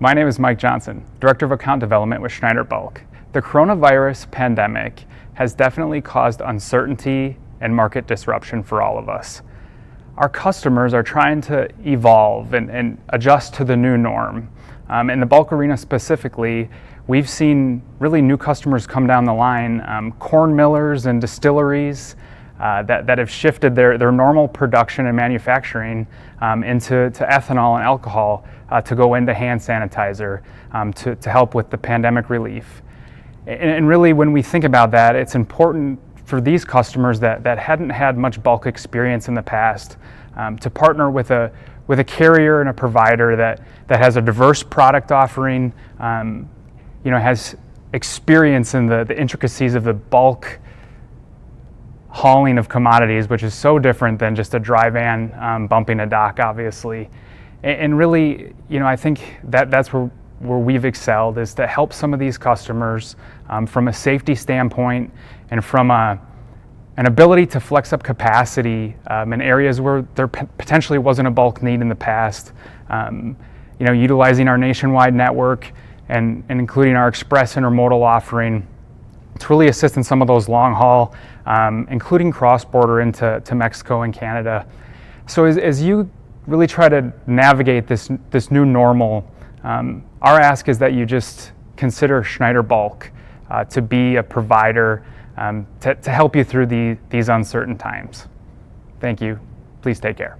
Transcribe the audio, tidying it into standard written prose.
My name is Mike Johnson, Director of Account Development with Schneider Bulk. The coronavirus pandemic has definitely caused uncertainty and market disruption for all of us. Our customers are trying to evolve and adjust to the new norm. In the bulk arena specifically, we've seen really new customers come down the line, corn millers and distilleries that have shifted their normal production and manufacturing into ethanol and alcohol to go into hand sanitizer to help with the pandemic relief. And really, when we think about that, it's important for these customers that hadn't had much bulk experience in the past to partner with a carrier and a provider that has a diverse product offering, has experience in the intricacies of the bulk hauling of commodities, which is so different than just a dry van bumping a dock, obviously. And really, I think that's where we've excelled, is to help some of these customers from a safety standpoint and from an ability to flex up capacity in areas where there potentially wasn't a bulk need in the past. Utilizing our nationwide network and including our express intermodal offering to really assist in some of those long haul, including cross-border into Mexico and Canada. So as you really try to navigate this new normal, our ask is that you just consider Schneider Bulk to be a provider to help you through these uncertain times. Thank you. Please take care.